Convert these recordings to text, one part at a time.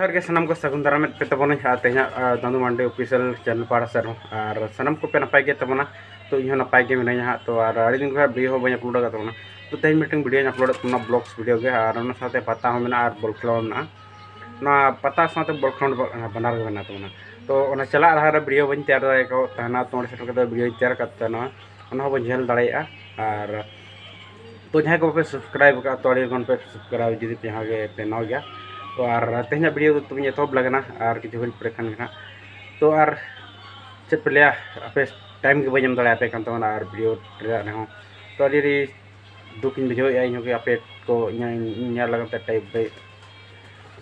जोहार के सनम को सगुन दाराम पे तबोना तेना दादू मांडे ऑफिशियल चैनल पाड़ा सर और सनम को पे नपाय के तबोना तो इन नपाय के मिना हाँ तो और अड़ी दिन को वीडियो बी अपलोड तबोना तो तेज मीटिंग वीडियो अपलोड तबोना ब्लॉग्स वीडियो के और साथे पता हो मेना और बॉल खेलोड मेना ना पता साथे बॉल खेलोड बनार के बना तबोना तो ओना चला रहा वीडियो बन तैयार दाड़े को तहना तो सेट के वीडियो तैयार करते ना ओना बन झेल दाड़ेया और तो जहाँ को पे सब्सक्राइब का तो अड़ी पे सब्सक्राइब जुदी पे यहाँ के पे नौ गया तो और तेना वीडियो तुम एतहब लगना और किसी घड़ी पड़े खान तो और चेक पे लिया आपे टाइम के बजम दाड़े पे और वीडियो रहो तो अड़ी दुख बुझे इन आपे को लगते टाइप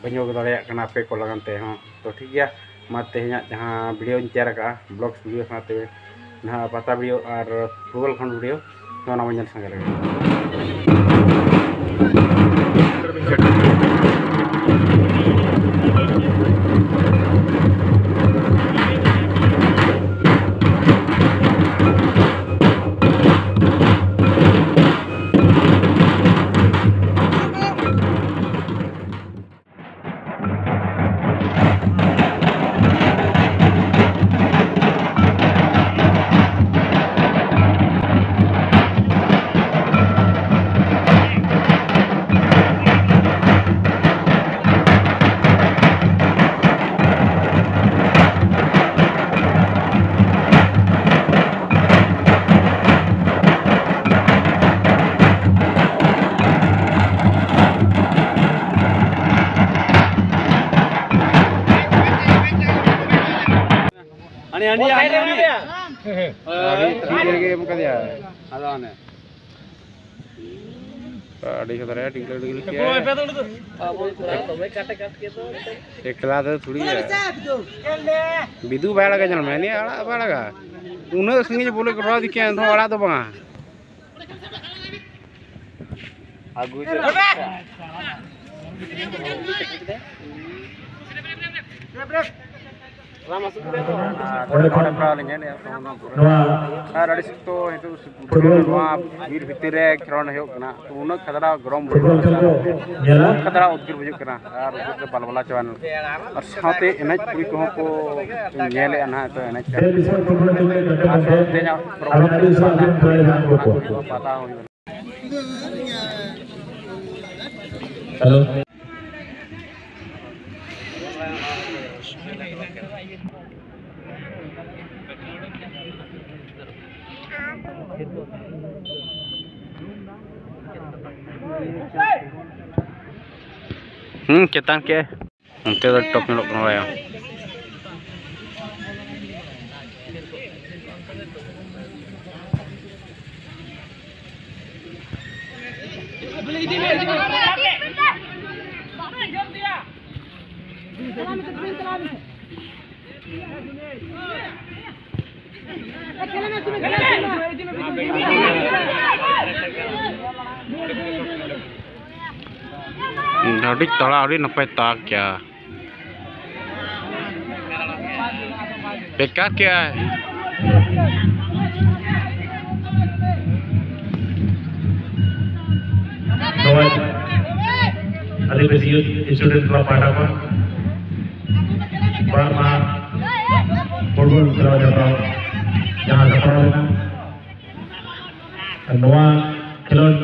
बजो दाड़े आपे को लगते हाँ तो ठीक है मा तेना जहाँ वीडियो तैयार का ब्लॉग्स वीडियो साथ जहाँ पता वीडियो और गूगल खन वीडियो तो बन संगे लगे एकला तो थोड़ी बिदु बाड़ा का जन्म है आड़ा बाड़ा का उन्हें संगे बोले रहा दिखे तो आड़ा तो बंगा आगु वीर भितर खेलोन तो उन खतरा गरम खतरा उद्गिर बुझुना और बलबला चावान और साथे एनज कुड़ी को ना तो एनज पता हेलो चेतान के उनते तो टॉप में लोग नवाया अड़ी तला अड़ी नपाय ताक क्या बेकार क्या है स्टूडेंट क्लब पाटा पर फुटबॉल खेला जाता है जहाँ सफल नवा खिलौन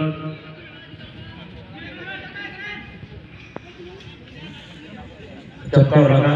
चक्कर लगा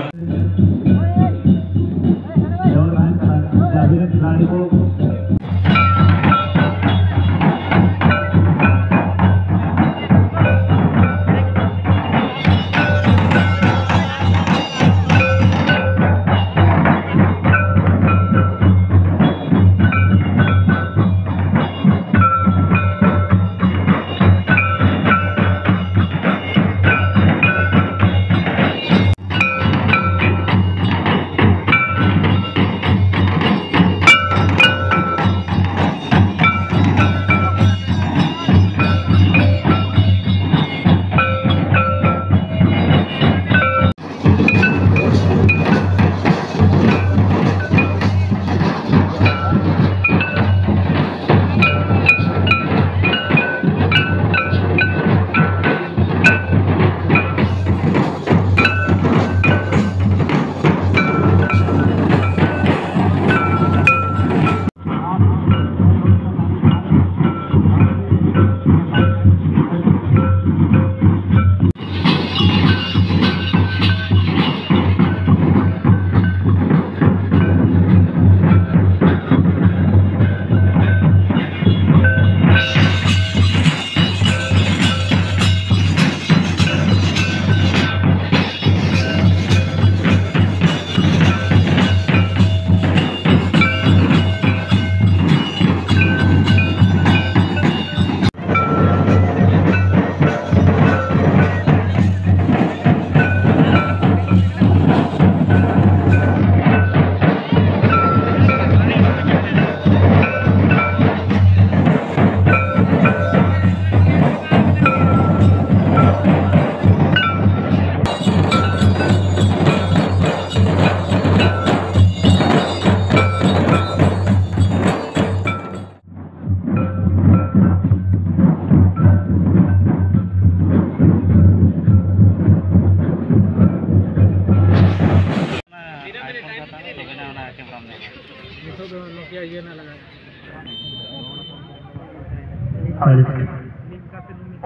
नोकिया ये ना लगाया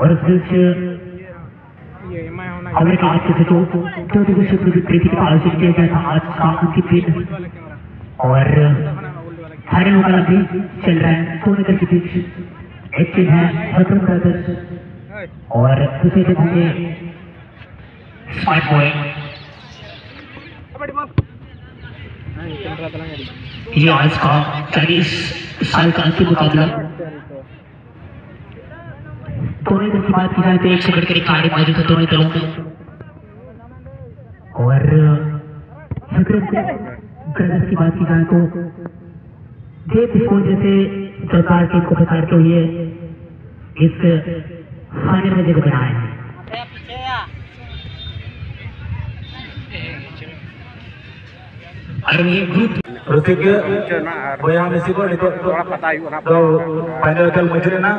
और हमारे आज के सचिव 14 दिवसीय प्रीति का आयोजन किया गया था आज शाम की 3 और फाइनल मुकाबला भी चल रहा है दोनों दल के बीच। एक टीम है हकम ब्रदर्स और दूसरी टीम है स्मार्ट बॉय। ये आज का 40 साल का अंतिम मुकाबला। दोनों दल की बात की जाए तो 100 बढ़कर खिलाड़ी मौजूद है दोनों दलों में और ब्रदर्स की बात की जाए तो देव स्कूल जैसे प्रकार के को प्रकारते हुए इस फाइनल में जगह बनाए हैं। और ये ग्रुप ऋतिक बोया मेसी को नितो तो फाइनल कल मुझे ना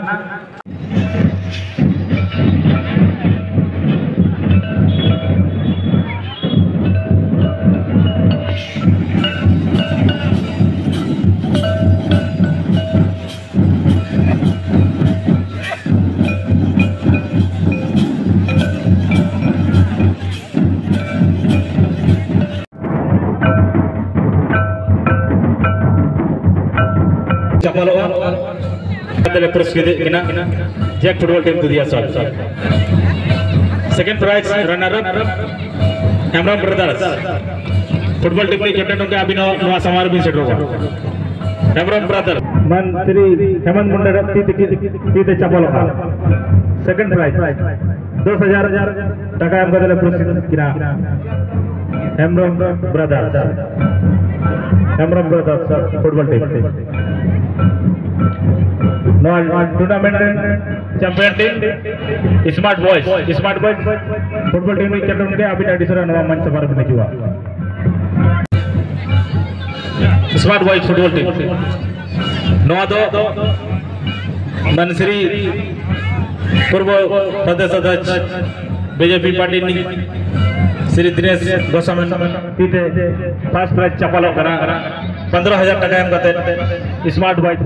जैक फुटबॉल टीम को दिया sir. Second prize runner up Hemram brothers football team के कैप्टन के अभिनव नवा समारोह भी सेट होगा। हेमराम ब्रदर्स मन श्री हेमंत मुंडा तीते चपल का सेकंड प्राइज 10,000 টাকা हम गदले पुरस्कृत किना Hemram brothers football team tournament champion team smart boys football team captain के अभी एडिशन नवा मंच समारोह में हुआ। स्मार्ट बॉयज फुटबॉल टीम नवा दो मनश्री पूर्व प्रदेश अध्यक्ष बीजेपी पार्टी श्री दिनेश गोस्वामी तीते फर्स्ट प्राइज चपल 15,000 টাকা हम कहते स्मार्ट बॉयज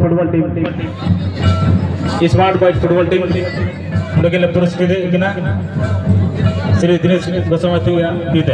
फुटबॉल टीम लोग पुरस्कृत किना श्री दिनेश गोस्वामी तीते